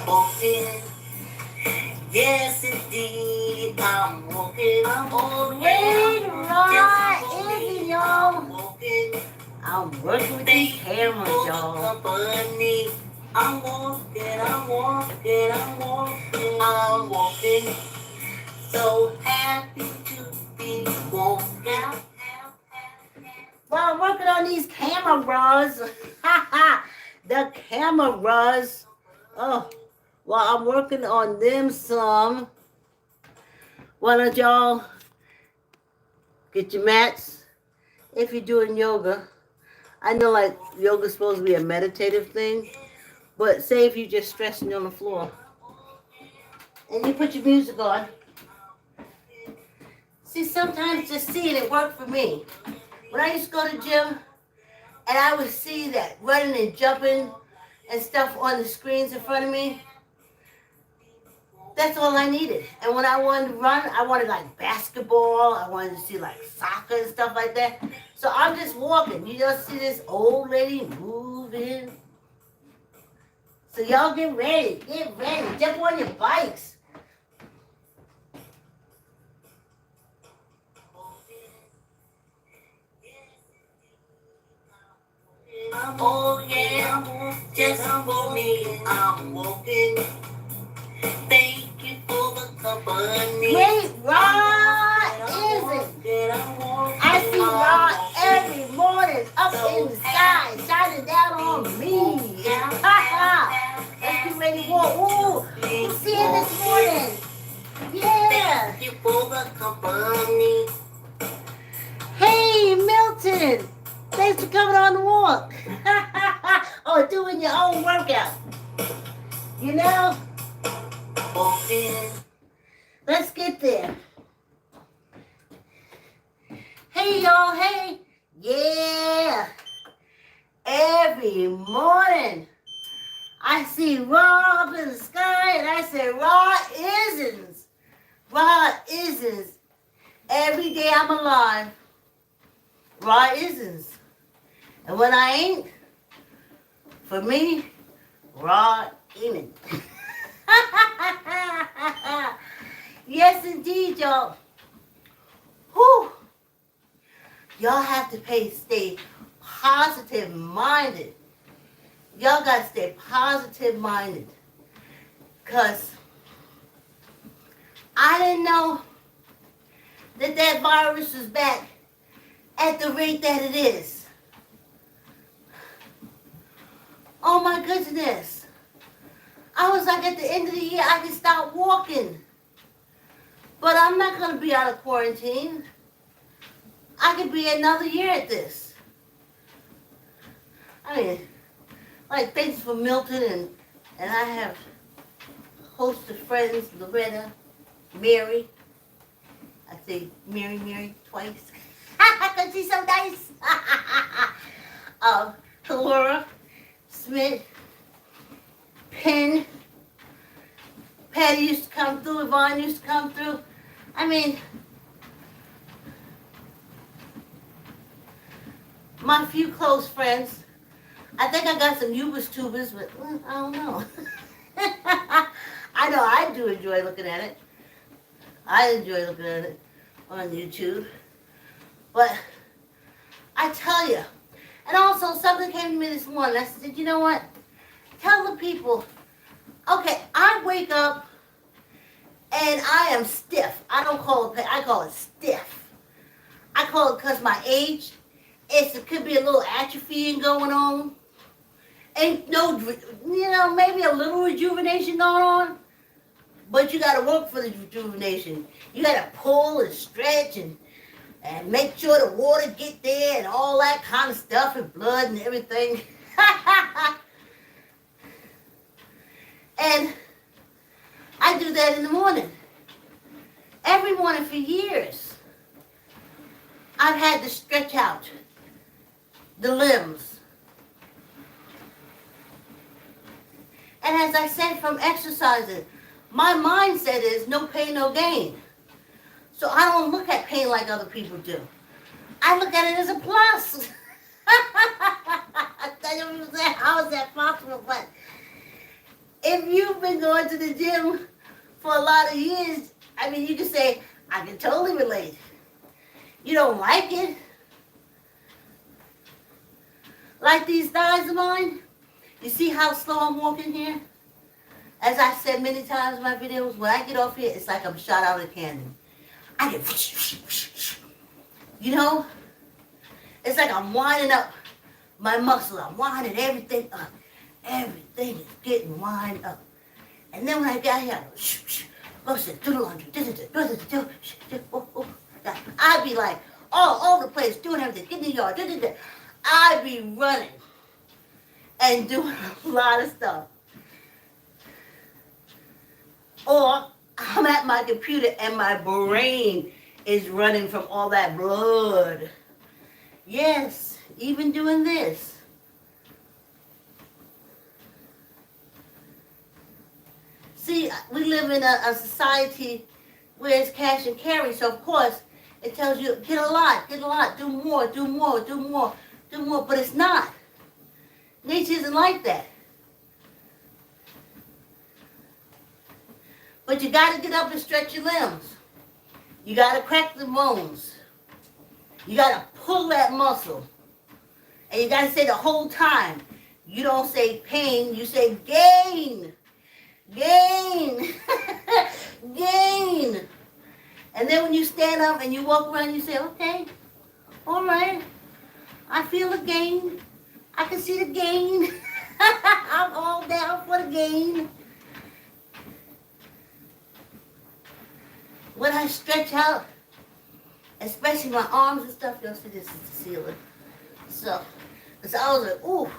Walking, yes indeed, I'm walking. I'm walking. Wait, Yes, right, Izzy, y'all. I'm walking. I'm working with these cameras, y'all. Company. I'm walking, I'm walking, I'm walking, I'm walking. So happy to be walking. Well, I'm working on these cameras. The cameras. Oh, well, I'm working on them some. Why don't y'all get your mats if you're doing yoga? I know like yoga's supposed to be a meditative thing, but say if you're just stressing on the floor and you put your music on. See, sometimes just seeing it worked for me. When I used to go to the gym and I would see that running and jumping and stuff on the screens in front of me, that's all I needed. And when I wanted to run, I wanted like basketball. I wanted to see like soccer and stuff like that. So I'm just walking. You just see this old lady moving. So y'all get ready. Get ready. Jump on your bikes. Oh yeah, just for me, I'm walking. Thank you for the company. Great Rod is it? I see Rod every morning up in the sky, shining down on me. Let's get ready to walk. Ooh, who's seeing this morning? Yeah. Thank you for the company. Hey, Milton. Thanks for coming on the walk. Or doing your own workout. You know? Walking. Let's get there. Hey, y'all. Hey. Yeah. Every morning, I see Rob in the sky, and I say, Rod isn't. Rod isn't. Every day I'm alive, Rod isn't. And when I ain't, for me, Rod ain't. Yes, indeed, y'all. Whew. Y'all have to stay positive minded. Y'all got to stay positive minded. Because I didn't know that virus was back at the rate that it is. Oh my goodness. I was like, at the end of the year, I can start walking. But I'm not going to be out of quarantine. I could be another year at this. I mean, like, thanks for Milton, and I have a host of friends, Loretta, Mary. I say Mary twice. Because she's so nice. Laura, Smith, Penn, Patty used to come through, Yvonne used to come through. I mean, my few close friends. I think I got some Ubers tubers, but I don't know. I know I do enjoy looking at it. I enjoy looking at it on YouTube. But I tell you, and also something came to me this morning. I said, you know what? Tell the people, okay, I wake up and I am stiff. I don't call it pain, I call it stiff. I call it because my age, it could be a little atrophying going on. Ain't no, maybe a little rejuvenation going on. But you got to work for the rejuvenation. You got to pull and stretch and make sure the water get there and all that kind of stuff and blood and everything. And I do that in the morning. Every morning for years. I've had to stretch out the limbs. And as I said from exercising, my mindset is no pain, no gain. So I don't look at pain like other people do. I look at it as a plus. I don't understand how is that possible, but if you've been going to the gym for a lot of years, I mean, you can say, I can totally relate. You don't like it? Like these thighs of mine? You see how slow I'm walking here? As I said many times in my videos, when I get off here, it's like I'm shot out of a cannon. I get, you know? It's like I'm winding up my muscle. I'm winding everything up. Everything is getting wound up. And then when I got here, I go do the laundry. I'd be like all over the place, doing everything, getting in the yard. I'd be running and doing a lot of stuff. Or I'm at my computer and my brain is running from all that blood. Yes, even doing this. See, we live in a society where it's cash and carry, so of course it tells you get a lot, do more, but it's not. Nature isn't like that. But you got to get up and stretch your limbs. You got to crack the bones. You got to pull that muscle. And you got to say the whole time. You don't say pain, you say gain. Gain. Gain. And then when you stand up and you walk around, you say, okay, all right. I feel the gain. I can see the gain. I'm all down for the gain. When I stretch out, especially my arms and stuff, you'll see this is the ceiling. So I was like, ooh,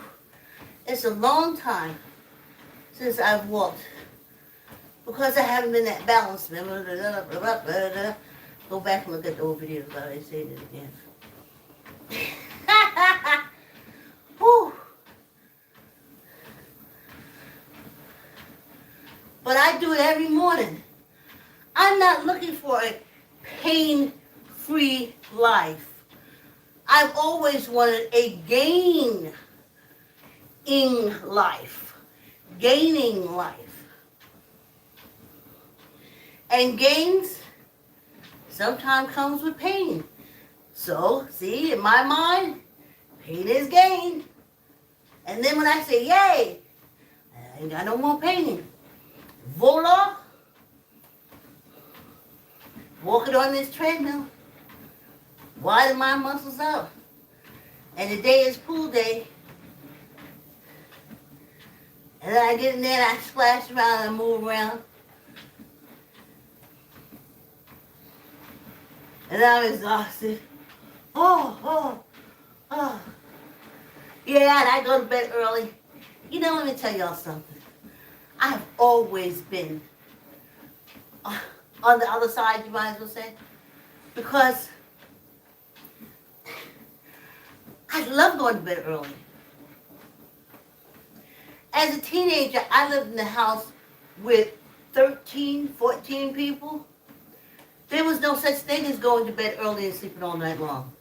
it's a long time since I've walked. Because I haven't been that balanced. Go back and look at the old videos about it, saying it again. Whew. But I do it every morning. I'm not looking for a pain-free life. I've always wanted a gaining life. Gaining life. And gains sometimes comes with pain. So, see, in my mind, pain is gain. And then when I say, yay, I ain't got no more pain. Voila. Walking on this treadmill. Widen my muscles out. And the day is pool day. And then I get in there and I splash around and move around. And I'm exhausted. Oh. Yeah, and I go to bed early. You know, let me tell y'all something. I've always been on the other side, you might as well say. Because I love going to bed early. As a teenager, I lived in a house with 13, 14 people. There was no such thing as going to bed early and sleeping all night long.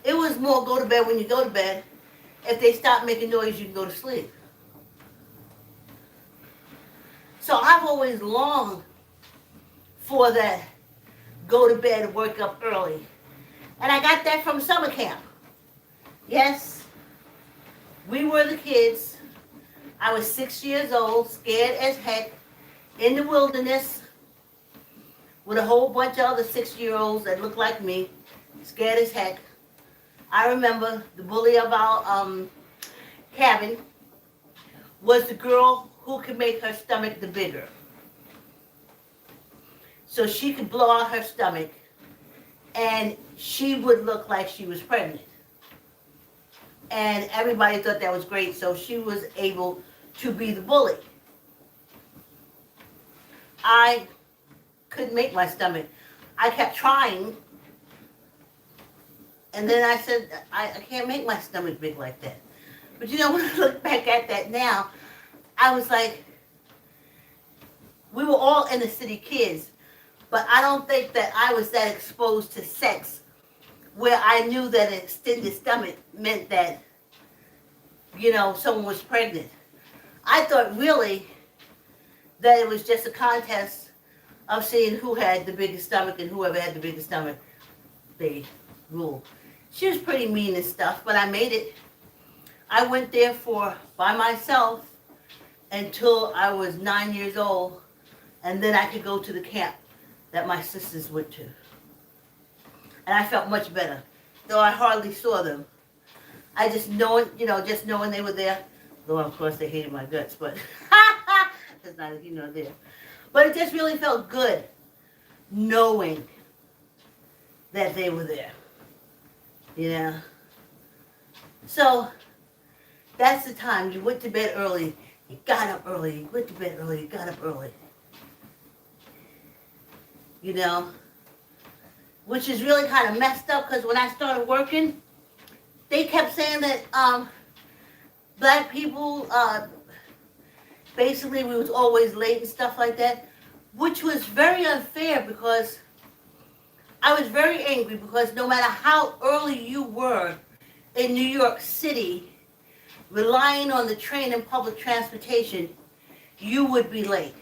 It was more go to bed when you go to bed. If they stop making noise, you can go to sleep. So I've always longed for that go to bed and wake up early. And I got that from summer camp. Yes, we were the kids. I was 6 years old, scared as heck, in the wilderness, with a whole bunch of other 6-year-olds that looked like me, scared as heck. I remember the bully of our cabin was the girl who could make her stomach the bigger. So she could blow out her stomach and she would look like she was pregnant. And everybody thought that was great, so she was able to be the bully. I couldn't make my stomach. I kept trying, and then I said, I can't make my stomach big like that. But you know, when I look back at that now, I was like, we were all inner city kids, but I don't think that I was that exposed to sex where I knew that an extended stomach meant that someone was pregnant. I thought really that it was just a contest of seeing who had the biggest stomach, and whoever had the biggest stomach, they ruled. She was pretty mean and stuff, but I made it. I went there by myself until I was 9 years old, and then I could go to the camp that my sisters went to. And I felt much better, though I hardly saw them. I just knowing they were there, though of course they hated my guts, but that's neither here nor there. But it just really felt good knowing that they were there, So that's the time. You went to bed early, you got up early, you went to bed early, you got up early. Which is really kind of messed up, because when I started working, they kept saying that black people, basically we was always late and stuff like that, which was very unfair, because I was very angry, because no matter how early you were in New York City, relying on the train and public transportation, you would be late.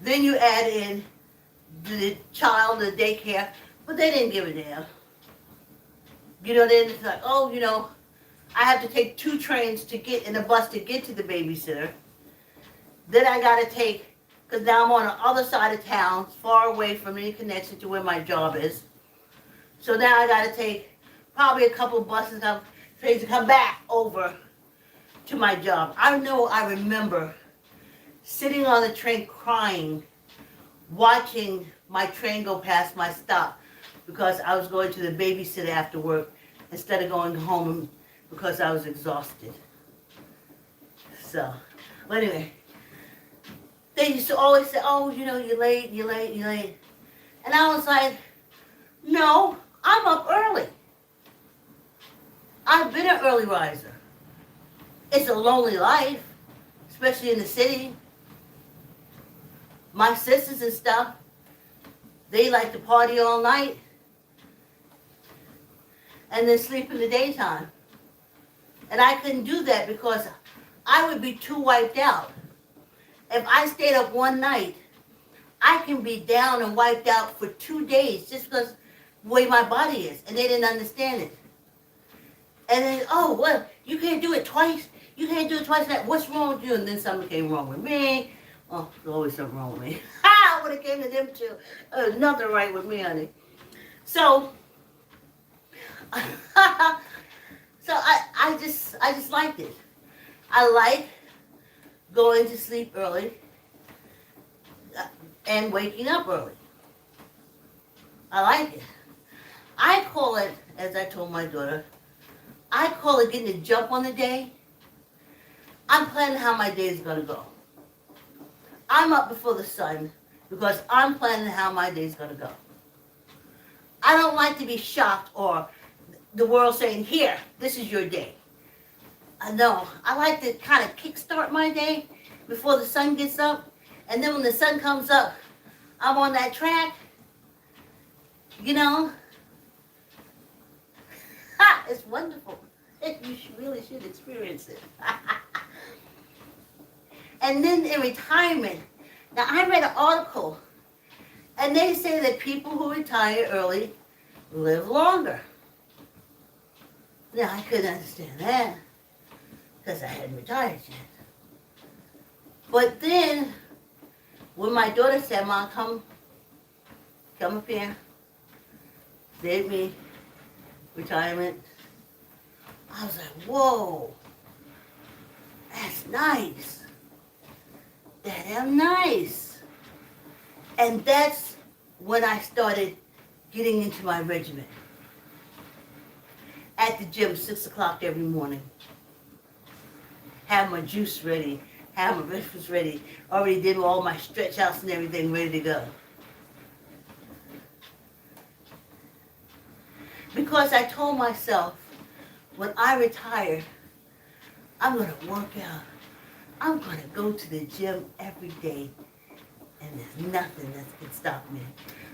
Then you add in the child, the daycare, but they didn't give a damn. Then it's like, I have to take 2 trains to get in a bus to get to the babysitter. Then I got to take, because now I'm on the other side of town, far away from any connection to where my job is. So now I got to take probably a couple of buses, trains to come back over to my job. I remember sitting on the train crying, watching my train go past my stop, because I was going to the babysitter after work instead of going home because I was exhausted. So, but anyway, they used to always say, you're late, you're late, you're late. And I was like, no, I'm up early. I've been an early riser. It's a lonely life, especially in the city. My sisters and stuff, they like to party all night and then sleep in the daytime. And I couldn't do that, because I would be too wiped out. If I stayed up one night, I can be down and wiped out for 2 days just because the way my body is. And they didn't understand it. And then, you can't do it twice. You can't do it twice. What's wrong with you? And then something came wrong with me. Oh, there's always something wrong with me. When it came to them too, there's nothing right with me, honey. So, I just liked it. I like going to sleep early and waking up early. I like it. I call it, as I told my daughter, I call it getting a jump on the day. I'm planning how my day is going to go. I'm up before the sun because I'm planning how my day's going to go. I don't like to be shocked or the world saying, here, this is your day. No, I like to kind of kickstart my day before the sun gets up. And then when the sun comes up, I'm on that track. It's wonderful. You really should experience it. And then in retirement, now I read an article, and they say that people who retire early live longer. Now I couldn't understand that, because I hadn't retired yet. But then, when my daughter said, Mom, come up here, save me, retirement, I was like, whoa, that's nice. Damn nice. And that's when I started getting into my regimen. At the gym, 6 o'clock every morning. Have my juice ready, have my breakfast ready, already did all my stretch outs and everything ready to go. Because I told myself, when I retire, I'm going to work out. I'm going to go to the gym every day, and there's nothing that can stop me.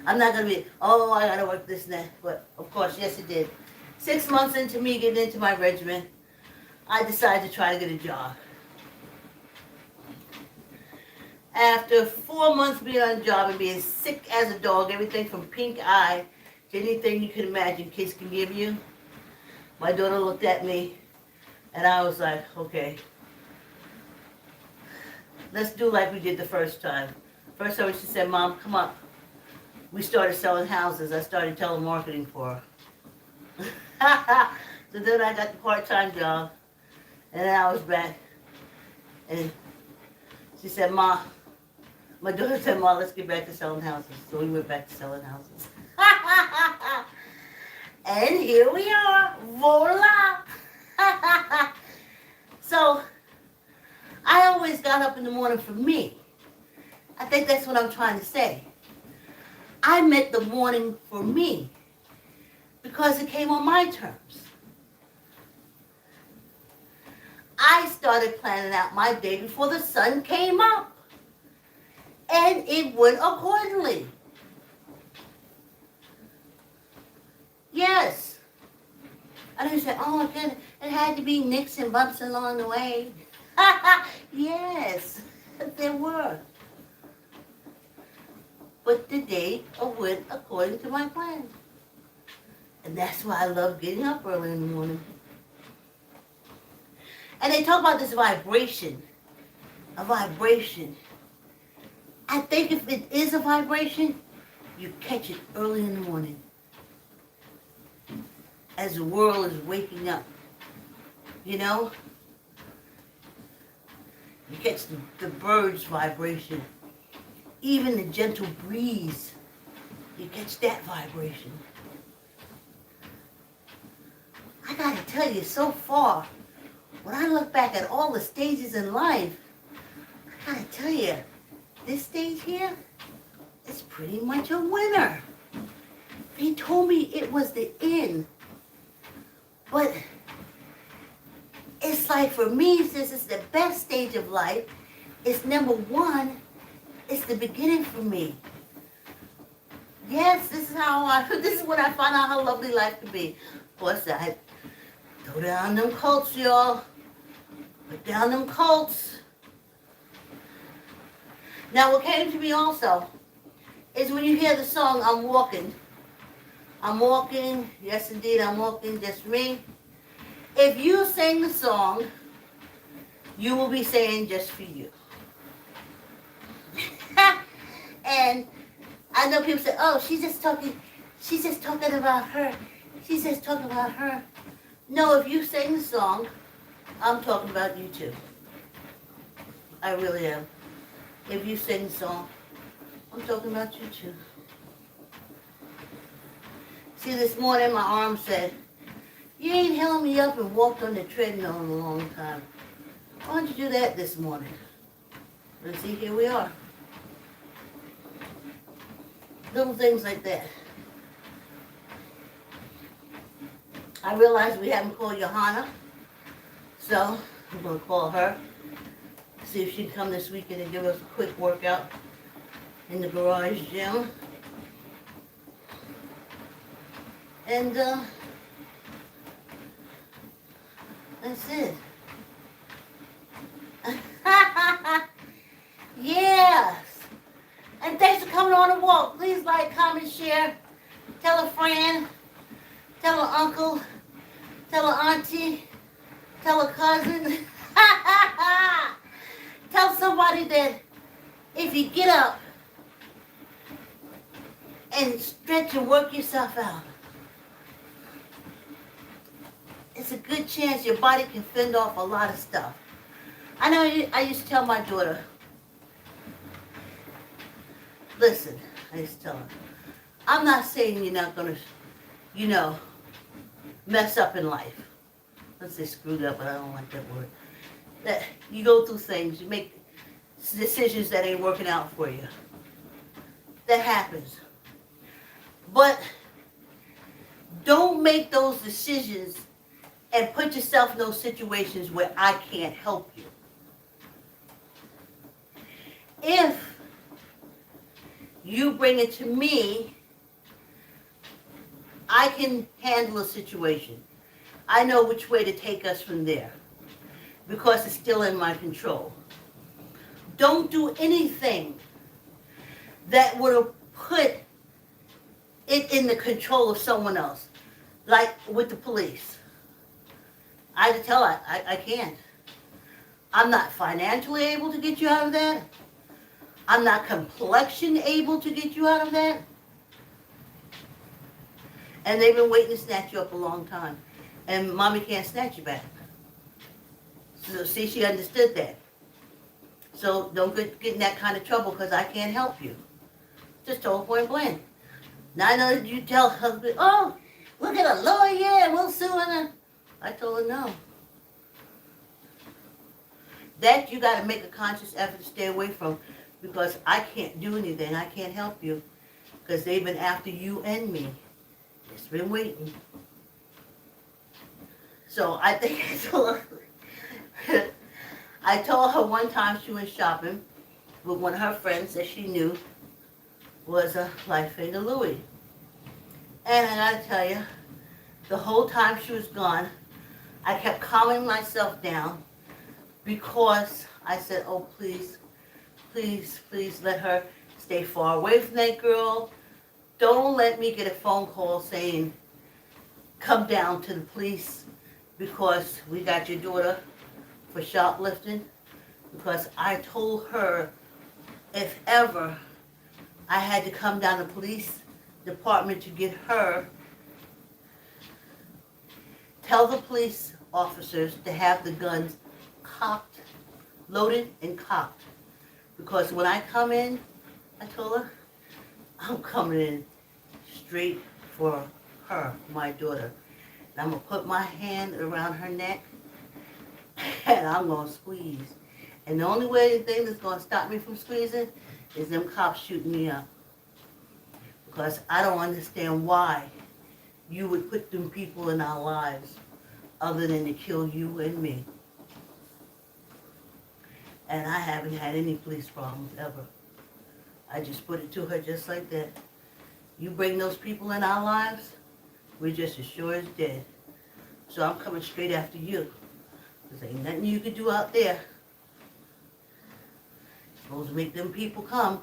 I'm not going to be, I got to work this and that. But, of course, yes, it did. 6 months into me getting into my regiment, I decided to try to get a job. After 4 months being on the job and being sick as a dog, everything from pink eye to anything you can imagine kids can give you, my daughter looked at me and I was like, okay, let's do like we did the first time. First time she said, Mom, come up. We started selling houses. I started telemarketing for her. So then I got the part-time job, and then I was back. And she said, Ma, my daughter said, Ma, let's get back to selling houses. So we went back to selling houses. And here we are. Voila! So I always got up in the morning for me. I think that's what I'm trying to say. I meant the morning for me because it came on my terms. I started planning out my day before the sun came up. And it went accordingly. Yes. I didn't say, oh, it had to be nicks and bumps along the way. Yes, there were. But the day went according to my plan. And that's why I love getting up early in the morning. And they talk about this vibration. A vibration. I think if it is a vibration, you catch it early in the morning. As the world is waking up. You know? You catch the bird's vibration. Even the gentle breeze. You catch that vibration. I gotta tell you, so far, when I look back at all the stages in life, I gotta tell you, this stage here is pretty much a winner. They told me it was the end. But it's like for me, since it's the best stage of life, it's number one, it's the beginning for me. Yes, this is when I find out how lovely life can be. Of course, I throw down them Colts, y'all. Put down them Colts. Now, what came to me also is when you hear the song, I'm Walking. I'm walking, yes indeed, I'm walking, just me. If you sing the song, you will be saying just for you. And I know people say, oh, she's just talking about her. She's just talking about her. No, if you sing the song, I'm talking about you too. I really am. If you sing the song, I'm talking about you too. See, this morning my arm said, you ain't held me up and walked on the treadmill in a long time. Why don't you do that this morning? And see, here we are. Little things like that. I realize we haven't called Johanna, so I'm going to call her, see if she can come this weekend and give us a quick workout in the garage gym. And that's it. Yes. And thanks for coming on the walk. Please like, comment, share. Tell a friend. Tell an uncle. Tell an auntie. Tell a cousin. Tell somebody that if you get up and stretch and work yourself out, it's a good chance your body can fend off a lot of stuff. I know I used to tell my daughter, listen, I used to tell her, I'm not saying you're not going to, mess up in life. Let's say screwed up, but I don't like that word. That you go through things, you make decisions that ain't working out for you. That happens. But don't make those decisions and put yourself in those situations where I can't help you. If you bring it to me, I can handle a situation. I know which way to take us from there because it's still in my control. Don't do anything that would have put it in the control of someone else, like with the police. I had to tell her, I can't. I'm not financially able to get you out of that. I'm not complexion able to get you out of that. And they've been waiting to snatch you up a long time. And mommy can't snatch you back. So see, she understood that. So don't get in that kind of trouble because I can't help you. Just told her point blank. Now I know that you tell husband, oh, look at a lawyer, we'll sue her. I told her no. That you got to make a conscious effort to stay away from because I can't do anything. I can't help you because they've been after you and me. It's been waiting. So I think I told her one time she went shopping with one of her friends that she knew was a light-finger Louie. And I gotta tell you, the whole time she was gone, I kept calming myself down because I said, oh, please, please, please let her stay far away from that girl. Don't let me get a phone call saying, come down to the police because we got your daughter for shoplifting. Because I told her if ever I had to come down to the police department to get her, tell the police officers to have the guns cocked, loaded and cocked. Because when I come in, I told her, I'm coming in straight for her, my daughter. And I'm going to put my hand around her neck and I'm going to squeeze. And the only thing that's going to stop me from squeezing is them cops shooting me up. Because I don't understand why you would put them people in our lives other than to kill you and me. And I haven't had any police problems ever. I just put it to her just like that. You bring those people in our lives, we're just as sure as dead. So I'm coming straight after you. Because ain't nothing you can do out there. Supposed to make them people come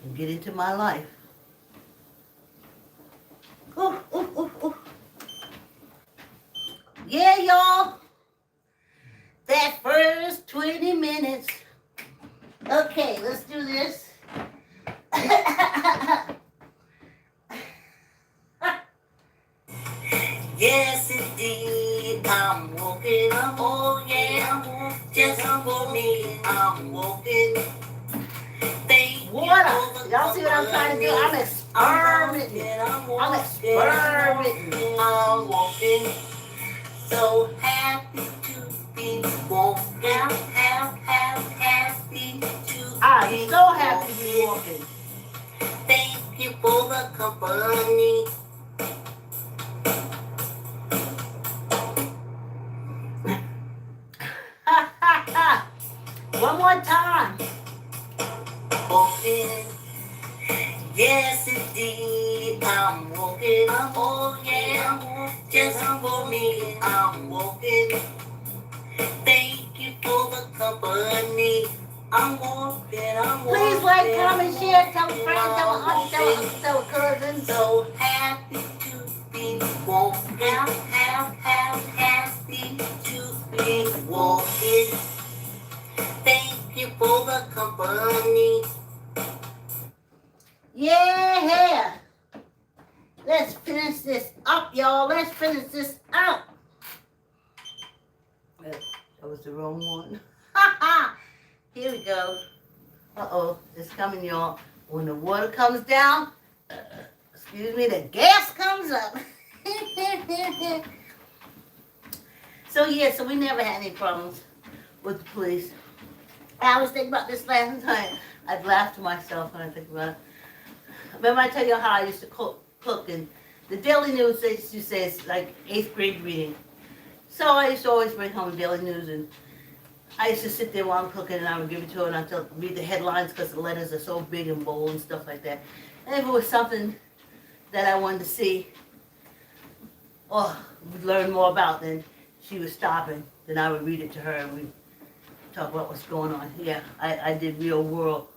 and get into my life. Ooh, ooh, ooh, ooh. Yeah, y'all. That first 20 minutes. Okay, let's do this. Yes, indeed, I'm walking. Oh, yeah, just for me, I'm walking. Water. Y'all see what I'm trying to do? I'm experimenting. I'm walking. So happy to be walking. Happy to I'm be so happy to be walking. Thank you for the company. One more time. Walking. Yes, indeed, I'm walking. Oh, yeah, just for me, I'm walking. Thank you for the company. I'm walking. Please like, comment, share, tell a friend, tell a aunt, tell a cousin. So happy to be walking. Happy to be walking. Thank you for the company. Yeah. Let's finish this up, y'all. Let's finish this up. That was the wrong one. Here we go. Uh-oh, it's coming, y'all. When the water comes down, excuse me, the gas comes up. So we never had any problems with the police. I was thinking about this last night. I'd laugh to myself when I think about it. Remember I tell you how I used to cook and the Daily News, they used to say it's like 8th grade reading. So I used to always bring home Daily News and I used to sit there while I'm cooking and I would give it to her and I'd read the headlines because the letters are so big and bold and stuff like that. And if it was something that I wanted to see or learn more about, then she would stop and then I would read it to her and we'd talk about what's going on. Yeah, I did real world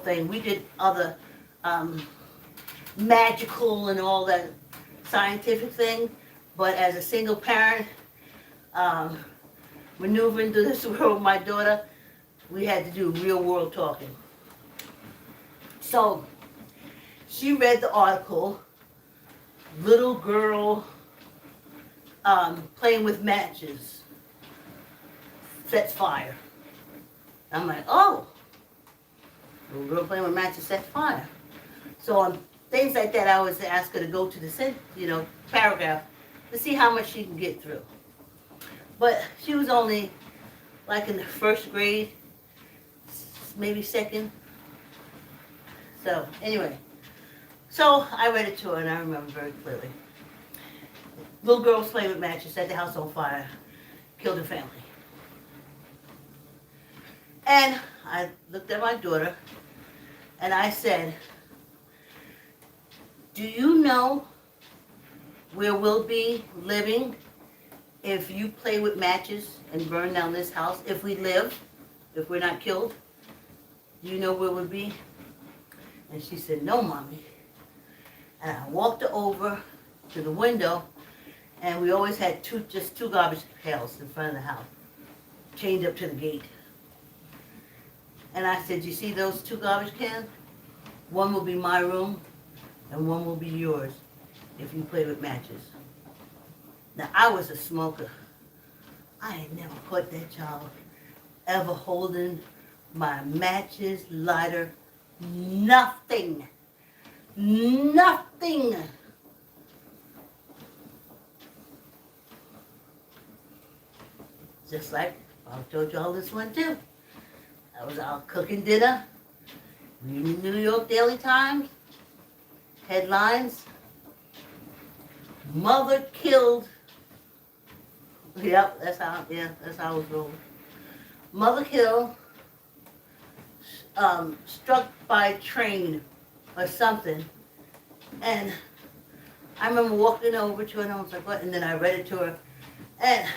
thing. We did other magical and all that scientific thing, but as a single parent, maneuvering through this world with my daughter, we had to do real world talking. So she read the article, little girl playing with matches sets fire. I'm like, oh, little girl playing with matches sets fire. So on things like that, I always ask her to go to the paragraph to see how much she can get through. But she was only like in the first grade, maybe second. So anyway, so I read it to her and I remember very clearly. Little girl was playing with matches, set the house on fire, killed her family. And I looked at my daughter and I said, do you know where we'll be living if you play with matches and burn down this house? If we live, if we're not killed, do you know where we'll be? And she said, no, Mommy. And I walked her over to the window, and we always had just two garbage pails in front of the house, chained up to the gate. And I said, you see those two garbage cans? One will be my room, and one will be yours if you play with matches. Now, I was a smoker. I had never caught that child ever holding my matches, lighter, nothing. Nothing. Just like I told you all this one too. I was out cooking dinner, reading New York Daily Times, headlines, mother killed. Yep, that's how I was rolling. Mother killed, struck by train or something. And I remember walking over to her and I was like, what? And then I read it to her. And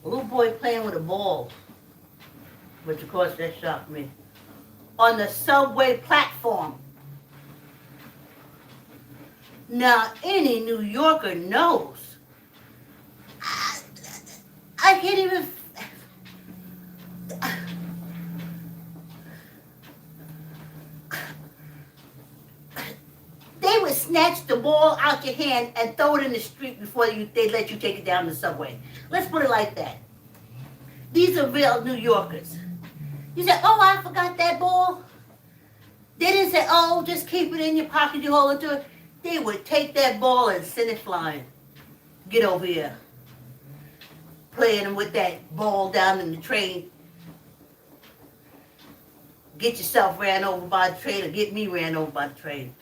a little boy playing with a ball, which of course that shocked me, on the subway platform. Now, any New Yorker knows. I can't even. They would snatch the ball out your hand and throw it in the street before they let you take it down the subway. Let's put it like that. These are real New Yorkers. You say, oh, I forgot that ball. They didn't say, oh, just keep it in your pocket, you hold it to it. They would take that ball and send it flying. Get over here. Playing with that ball down in the train. Get yourself ran over by the train or get me ran over by the train.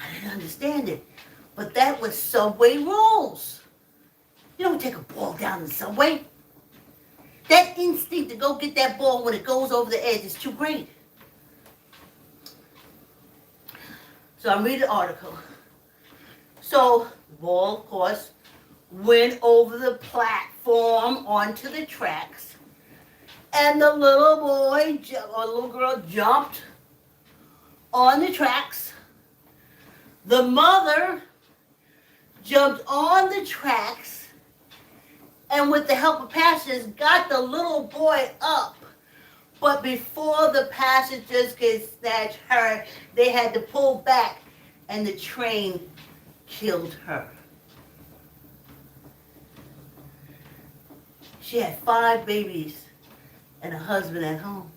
I didn't understand it. But that was subway rules. You don't take a ball down the subway. That instinct to go get that ball when it goes over the edge is too great. So I'm reading the article. So the ball, of course, went over the platform onto the tracks. And the little boy or little girl jumped on the tracks. The mother jumped on the tracks and with the help of passengers got the little boy up. But before the passengers could snatch her, they had to pull back and the train killed her. She had 5 babies and a husband at home.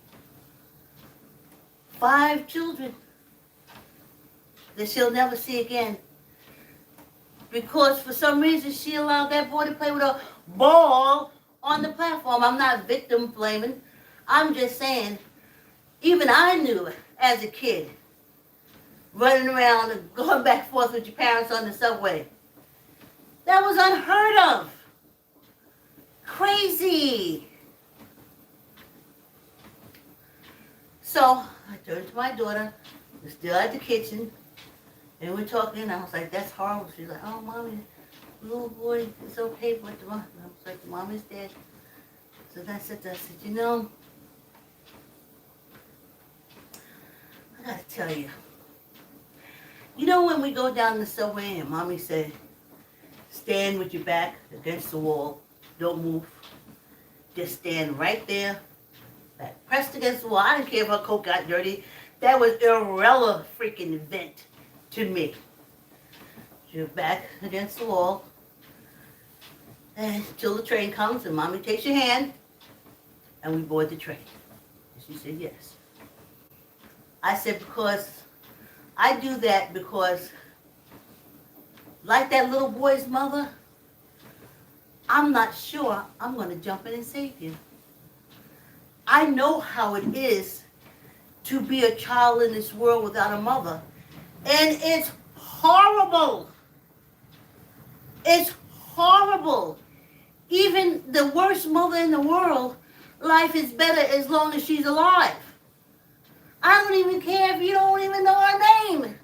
5 children that she'll never see again. Because for some reason she allowed that boy to play with a ball on the platform. I'm not victim blaming. I'm just saying, even I knew as a kid, running around and going back and forth with your parents on the subway. That was unheard of. Crazy. So I turned to my daughter, we're still at the kitchen, and we're talking, and I was like, that's horrible. She's like, oh, Mommy, little boy, it's okay, but the mom, I was like, Mommy's dead. So that's it. I said, you know, I gotta tell you, when we go down the subway and Mommy said, stand with your back against the wall, don't move, just stand right there, back pressed against the wall. I didn't care if her coat got dirty. That was irrelevant freaking event to me. Your back against the wall, and until the train comes and Mommy takes your hand, and we board the train. And she said yes. I said, because I do that because, like that little boy's mother, I'm not sure I'm going to jump in and save you. I know how it is to be a child in this world without a mother. And it's horrible. It's horrible. Even the worst mother in the world, life is better as long as she's alive. I don't even care if you don't even know her name.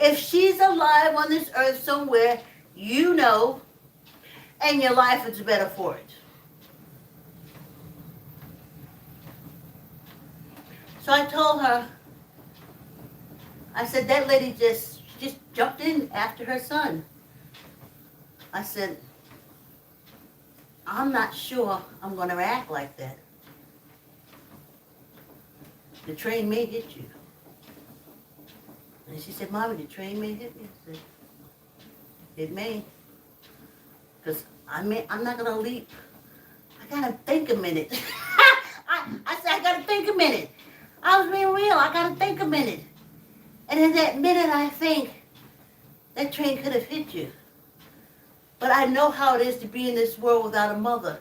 If she's alive on this earth somewhere, you know, and your life is better for it. So I told her, I said, that lady just jumped in after her son. I said, I'm not sure I'm going to act like that. The train may hit you. And she said, Mommy, the train may hit me. I said, it may. Because I'm not going to leap. I got to think a minute. I said, I got to think a minute. I was being real. I got to think a minute. And in that minute, I think, that train could have hit you. But I know how it is to be in this world without a mother.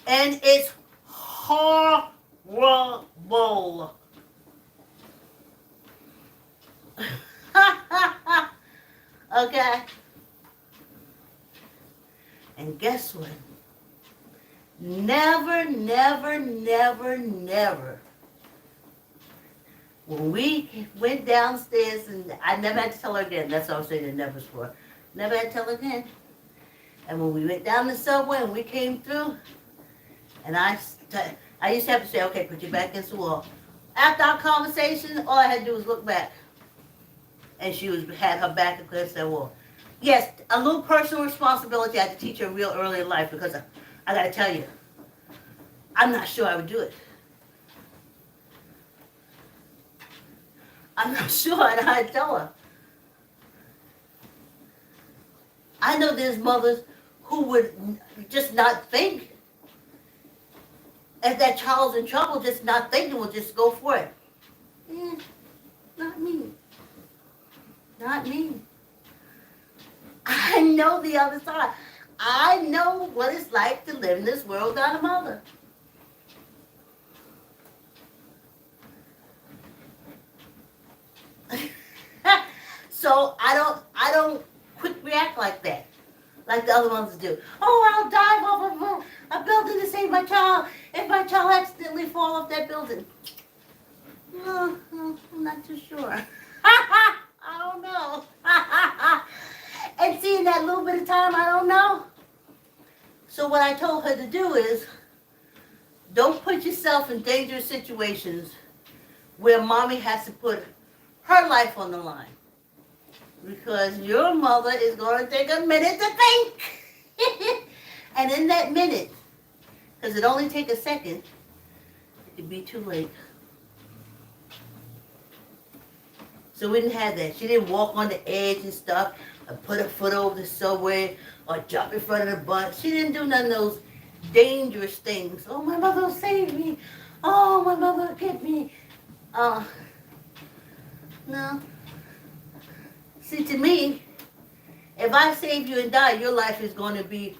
And it's horrible. Okay? And guess what? Never, never, never, never. When we went downstairs, and I never had to tell her again. That's what I was saying the never's for. Never had to tell her again. And when we went down the subway and we came through, and I used to have to say, okay, put your back against the wall. After our conversation, all I had to do was look back. And she had her back against that wall. Yes, a little personal responsibility I had to teach her real early in life, because I got to tell you, I'm not sure I would do it. I'm not sure, and I'd tell her. I know there's mothers who would just not think. If that child's in trouble, just not thinking, will just go for it. Not me. Not me. I know the other side. I know what it's like to live in this world without a mother. So I don't quick react like that, like the other mothers do. Oh, I'll dive off of a building to save my child if my child accidentally fall off that building. No, I'm not too sure. I don't know. And see, in that little bit of time, I don't know. So what I told her to do is, don't put yourself in dangerous situations where Mommy has to put her life on the line. Because your mother is going to take a minute to think. And in that minute, because it only takes a second, it could be too late. So we didn't have that. She didn't walk on the edge and stuff, or put her foot over the subway, or jump in front of the bus. She didn't do none of those dangerous things. Oh, my mother will save me. Oh, my mother will get me. No. See, to me, if I save you and die, your life is going to be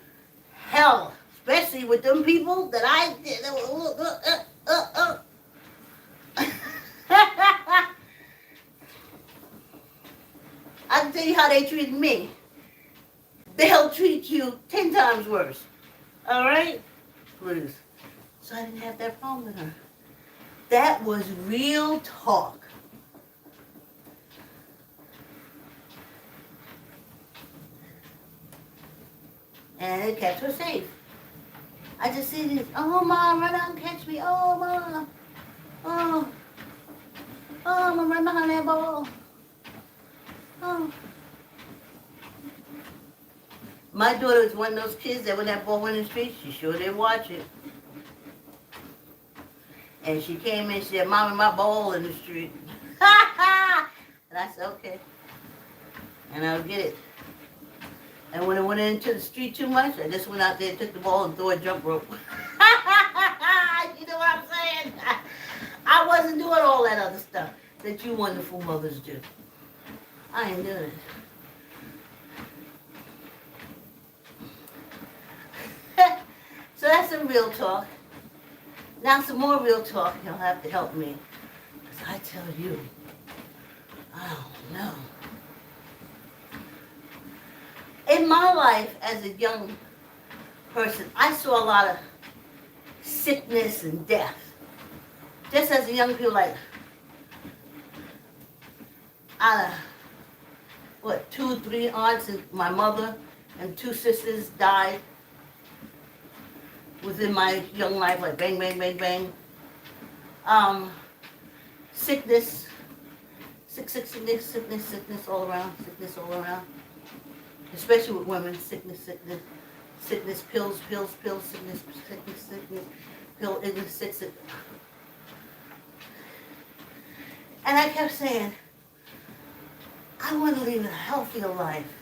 hell. Especially with them people that I did. I can tell you how they treated me. They'll treat you 10 times worse. All right? Please. So I didn't have that problem with her. That was real talk. And it kept her safe. I just see this, oh, Mom, run out and catch me. Oh, Mom. Oh, I'm going to run behind that ball. Oh. My daughter was one of those kids that when that ball went in the street, she sure did watch it. And she came in and said, Mommy, my ball in the street. And I said, okay. And I'll get it. And when it went into the street too much, I just went out there, took the ball, and threw a jump rope. You know what I'm saying? I wasn't doing all that other stuff that you wonderful mothers do. I ain't doing it. So that's some real talk. Now some more real talk. You'll have to help me. Because I tell you, I don't know. In my life as a young person, I saw a lot of sickness and death. Just as a young people, like, what, 2, 3 aunts and my mother and 2 sisters died within my young life, like bang, bang, bang, bang. Sickness all around, especially with women, sickness, pills, sickness, pill, sickness. And I kept saying, I want to live a healthier life.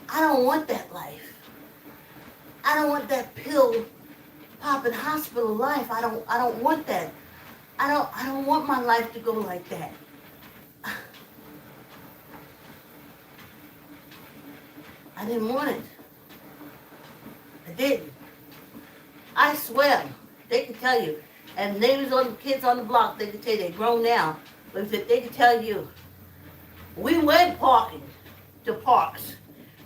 I don't want that life. I don't want that pill popping hospital life. I don't want that. I don't want my life to go like that. I didn't want it. I didn't. I swear, they can tell you. And neighbors on the kids on the block, they can tell you they're grown now. But if they can tell you, we went parking to parks.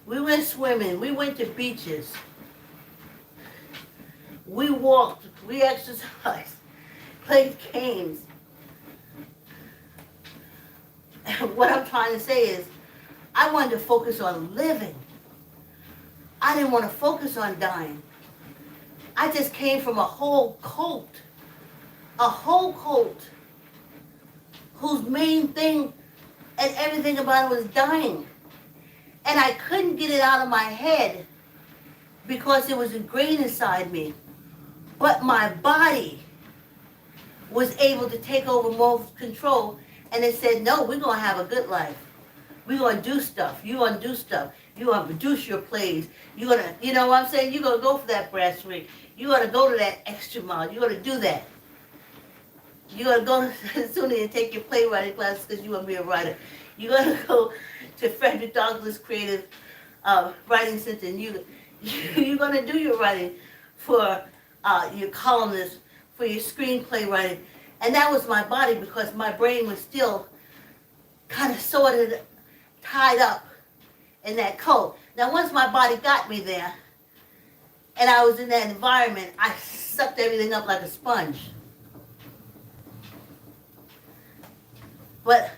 We went swimming. We went to beaches. We walked. We exercised. Played games. And what I'm trying to say is, I wanted to focus on living. I didn't want to focus on dying. I just came from a whole cult whose main thing and everything about it was dying. And I couldn't get it out of my head because it was ingrained inside me. But my body was able to take over more control, and it said, no, we're going to have a good life. We're going to do stuff. You're going to do stuff. You're going to produce your plays. You're going to, you know what I'm saying? You're going to go for that brass ring. You're going to go to that extra mile. You're going to do that. You're going to go sooner and take your playwriting class because you want to be a writer. You're going to go to Frederick Douglass Creative Writing Center, and you're going to do your writing for your columnist, for your screenplay writing. And that was my body because my brain was still kind of sorted, tied up in that cult. Now once my body got me there, and I was in that environment, I sucked everything up like a sponge. But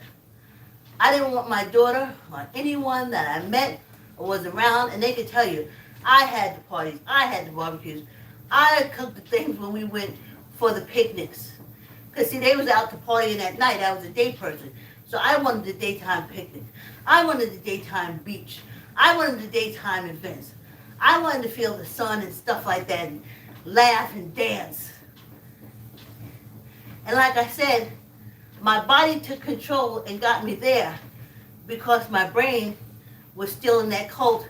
I didn't want my daughter or anyone that I met or was around, and they could tell you, I had the parties, I had the barbecues, I cooked the things when we went for the picnics. Because see, they was out to partying at night. I was a day person. So I wanted the daytime picnic. I wanted the daytime beach. I wanted the daytime events. I wanted to feel the sun and stuff like that and laugh and dance. And like I said, my body took control and got me there because my brain was still in that cult.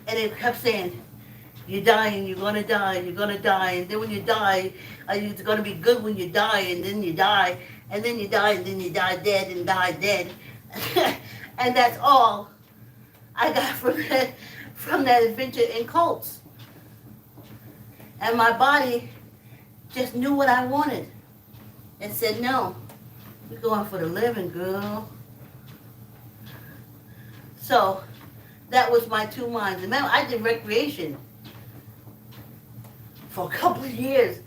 And it kept saying, you're dying, you're going to die, you're going to die. And then when you die, it's going to be good when you die, and then you die. And then you die, and then you die dead and die dead. And that's all I got from that adventure in cults. And my body just knew what I wanted and said, no, we're going for the living, girl. So that was my 2 minds. Remember, I did recreation for a couple of years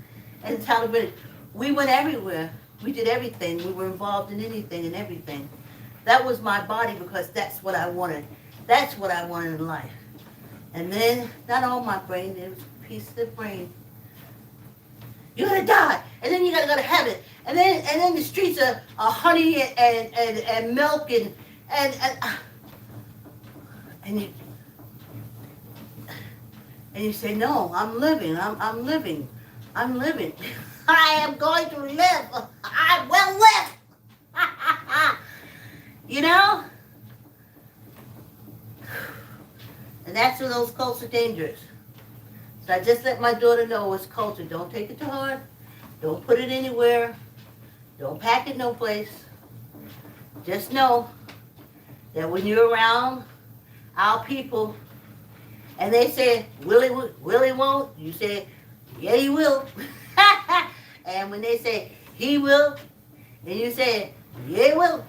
in the town of Greenwich. We went everywhere. We did everything. We were involved in anything and everything. That was my body because that's what I wanted. That's what I wanted in life. And then, not all my brain, there was a piece of the brain. You're gonna die, and then you gotta go to heaven, and then the streets are honey and milk and you say, no, I'm living, I'm living. I am going to live. I will live. You know? And that's where those cults are dangerous. So I just let my daughter know it's culture. Don't take it to heart. Don't put it anywhere. Don't pack it no place. Just know that when you're around our people and they say, Willie won't, you say, yeah, he will. And when they say, he will, and you say, yeah, he will.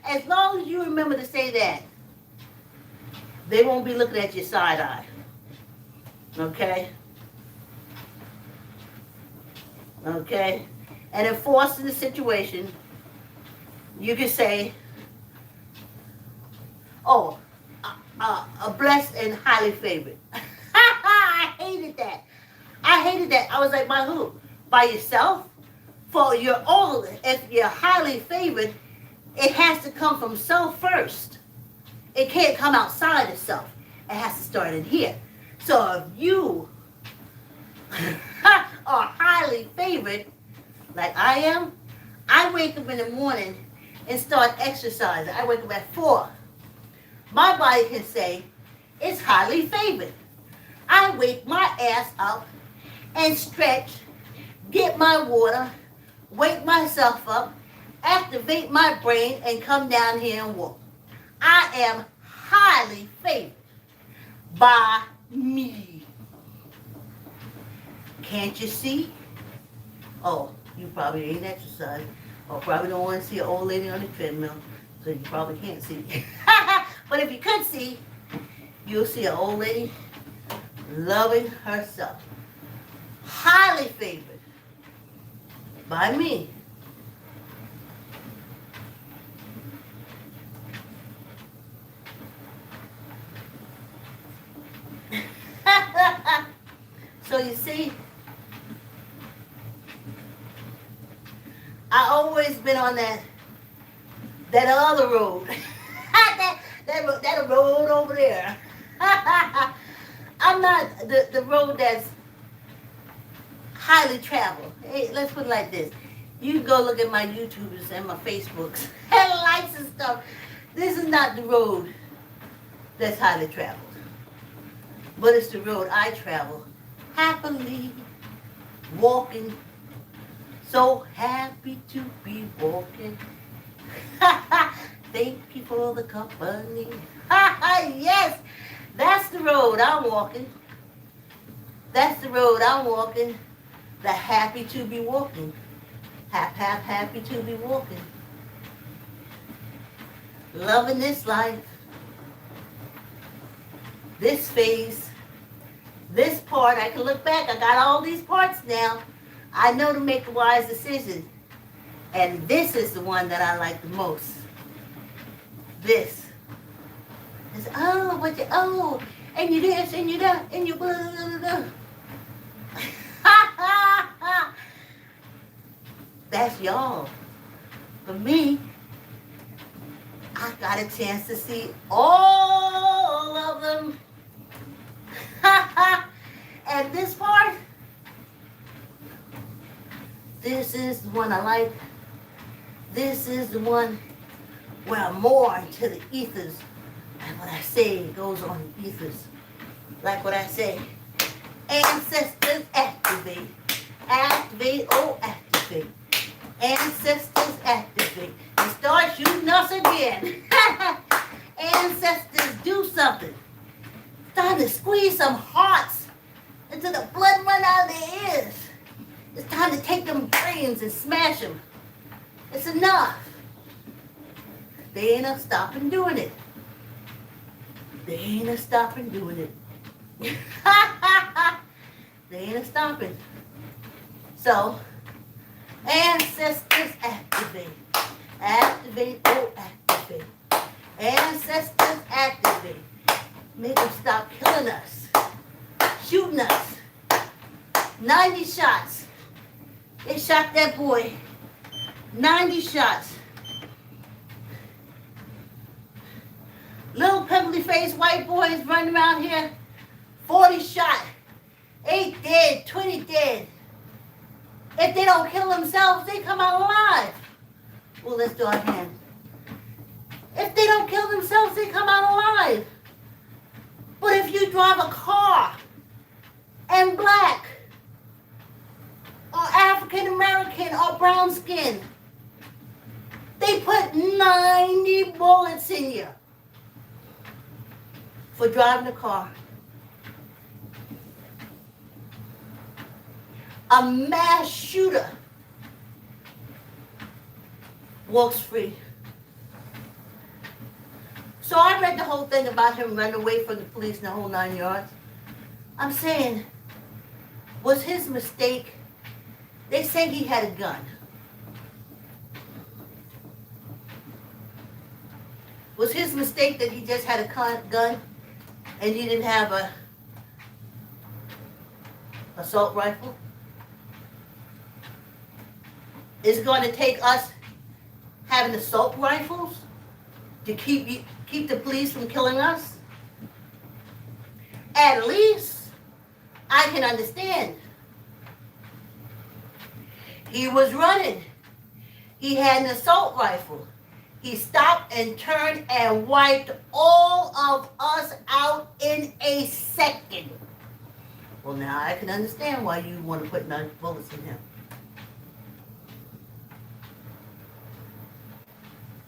As long as you remember to say that, they won't be looking at your side eye. Okay? Okay? And if forced in the situation, you can say, oh, a blessed and highly favored. I hated that. I was like, by who? By yourself? For your own, if you're highly favored, it has to come from self first. It can't come outside of self. It has to start in here. So if you are highly favored, like I am, I wake up in the morning and start exercising. I wake up at 4. My body can say, it's highly favored. I wake my ass up and stretch, get my water, wake myself up, activate my brain, and come down here and walk. I am highly favored by me. Can't you see? Oh, you probably ain't exercising. Or probably don't want to see an old lady on the treadmill, so you probably can't see. But if you could see, you'll see an old lady loving herself. Highly favored by me. So you see, I always been on that other road. that road over there. I'm not the road that's highly traveled. Hey, let's put it like this. You can go look at my YouTubers and my Facebooks and likes and stuff. This is not the road that's highly traveled. But it's the road I travel happily walking. So happy to be walking. Thank you for the company. Yes, that's the road I'm walking. That's the road I'm walking. The happy to be walking. Happy to be walking. Loving this life. This phase. This part, I can look back. I got all these parts now. I know to make a wise decision. And this is the one that I like the most. This. It's, oh, what you, oh, and you this, and you that, and you blah, blah, blah, blah. That's y'all. For me, I got a chance to see all of them. And this part, this is the one I like. This is the one where I'm more into the ethers. And what I say goes on the ethers. Like what I say. Ancestors activate. Activate, oh activate. Ancestors activate. And start shooting us again. Ancestors do something. It's time to squeeze some hearts until the blood run out of their ears. It's time to take them brains and smash them. It's enough. They ain't a stopping doing it. They ain't a stopping doing it. They ain't a stopping. So, ancestors activate. Activate, oh, activate. Ancestors activate. Make them stop killing us, shooting us. 90 shots. They shot that boy. 90 shots. Little pimply faced white boys running around here. 40 shot. 8 dead, 20 dead. If they don't kill themselves, they come out alive. Well, let's do our hand. If they don't kill themselves, they come out alive. But if you drive a car and black or African American or brown skin, they put 90 bullets in you for driving a car. A mass shooter walks free. So I read the whole thing about him running away from the police in the whole 9 yards. I'm saying, was his mistake? They say he had a gun. Was his mistake that he just had a gun and he didn't have a assault rifle? Is it going to take us having assault rifles to keep the police from killing us? At least I can understand. He was running. He had an assault rifle. He stopped and turned and wiped all of us out in a second. Well, now I can understand why you want to put 9 bullets in him.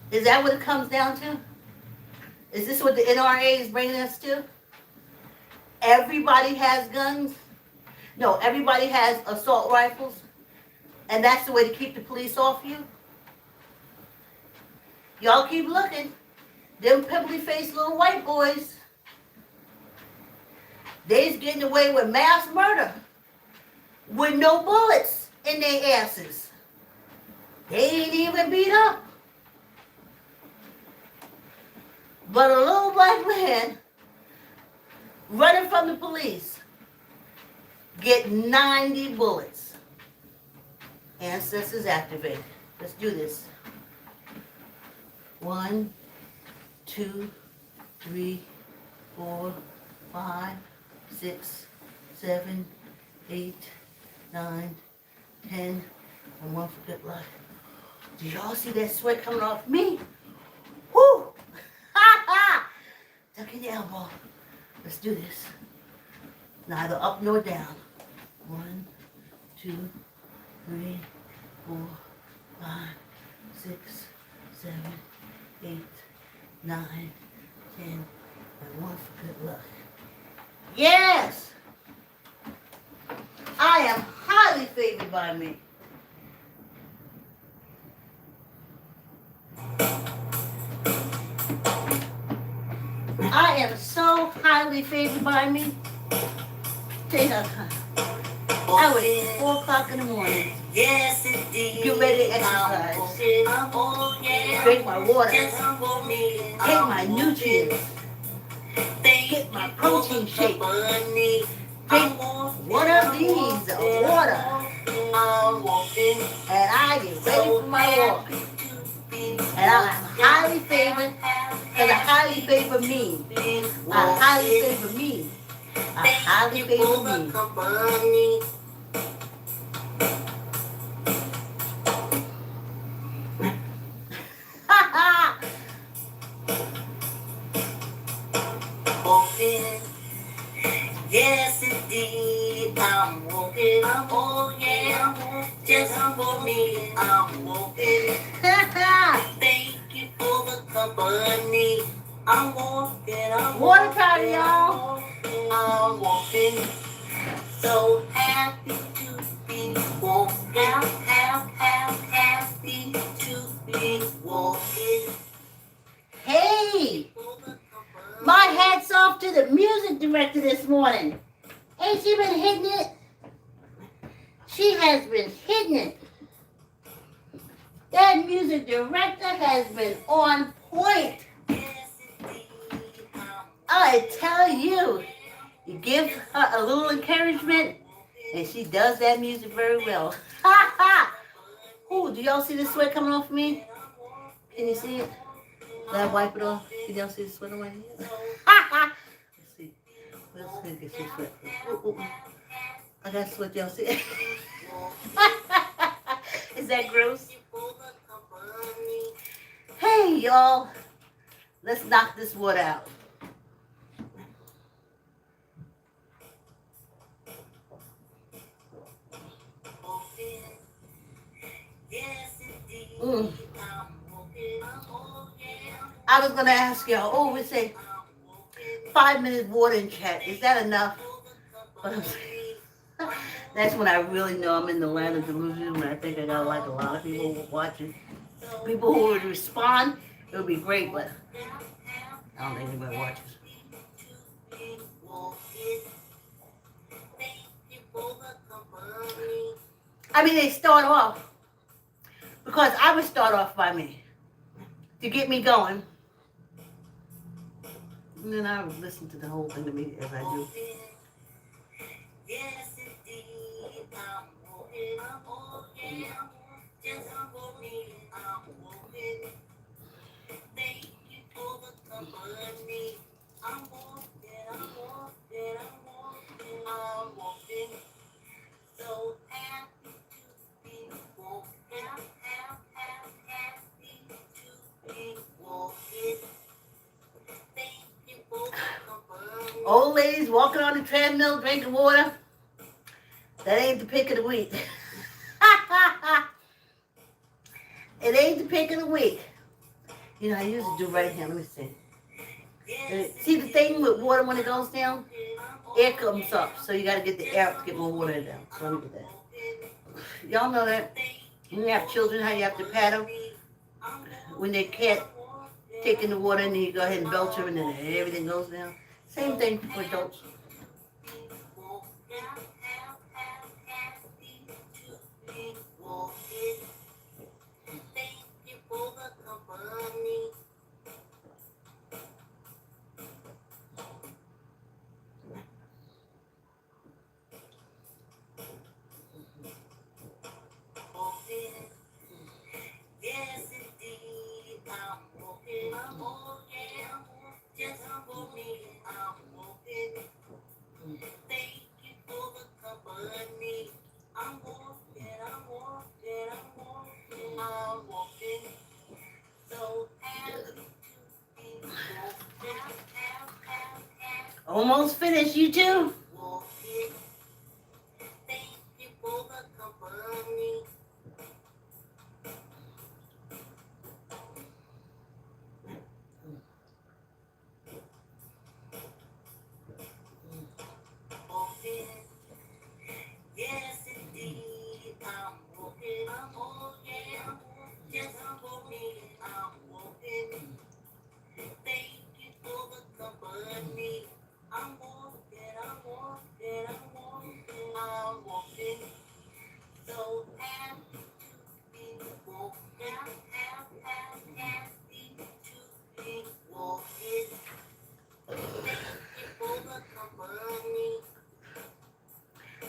Is that what it comes down to? Is this what the NRA is bringing us to? Everybody has guns? No, everybody has assault rifles? And that's the way to keep the police off you? Y'all keep looking. Them pimply-faced little white boys, they's getting away with mass murder with no bullets in their asses. They ain't even beat up. But a little black man running from the police get 90 bullets. Ancestors activated. Let's do this. 1, 2, 3, 4, 5, 6, 7, 8, 9, 10, and 1 for good luck. Do y'all see that sweat coming off me? Woo! Ha ha! Tuck in your elbow. Let's do this. Neither up nor down. 1, 2, 3, 4, 5, 6, 7, 8, 9, 10, and 1 for good luck. Yes! I am highly favored by me. I am so highly favored by me. Take a I was 4 o'clock in the morning. Yes, indeed. Get ready to exercise. Drink my water. Take my nutrients. Get my protein shake. Drink one of these of water. And I get ready for my walk. And I'm highly favored. And I highly favor me. I highly favor me. I highly favor me. Yes, indeed, I'm walking. Oh, yeah, just for me, I'm walking. Thank you for the company. I'm walking. Water party, y'all. I'm walking. So happy to be walking. Happy to be walking. Hey, my hat's off to the music director this morning. Ain't she been hitting it? She has been hitting it. That music director has been on point. I tell you, you give her a little encouragement, and she does that music very well. Ha ha! Ooh, do y'all see the sweat coming off me? Can you see it? Did I wipe it off? Can y'all see the sweat on my hand? Ha ha! Let's see. What else can I get some sweat? Ooh, ooh. I got sweat, y'all see it? Is that gross? Hey, y'all. Let's knock this water out. Mm. I was going to ask y'all, we say 5 minutes water in chat. Is that enough? But I'm saying, that's when I really know I'm in the land of delusion, when I think I got like a lot of people watching. People who would respond, it would be great, but I don't think anybody watches. I mean, they start off, because I would start off by me, to get me going. And then I would listen to the whole thing to me as I do. Old ladies walking on the treadmill, drinking water. That ain't the pick of the week. It ain't the pick of the week. You know, I usually do right here. Let me see. See the thing with water when it goes down? Air comes up. So you got to get the air up to get more water down. So let me get that. Y'all know that when you have children, how you have to pat them? When they can't take in the water, and then you go ahead and belch them, and then everything goes down. Same thing for adults. Almost finished, you too?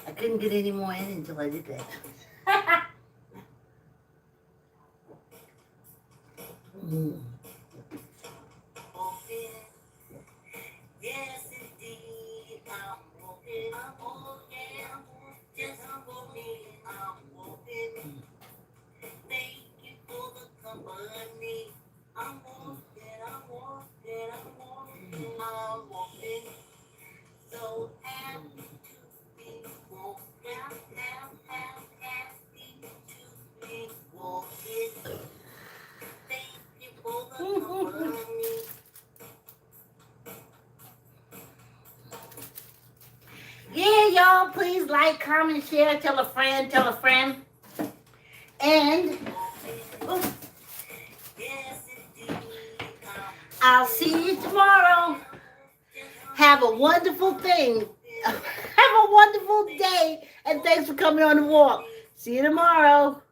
I couldn't get any more in until I did that. Mm. Yeah, y'all, please like, comment, share, tell a friend, and I'll see you tomorrow. Have a wonderful thing. Have a wonderful day And thanks for coming on the walk. See you tomorrow.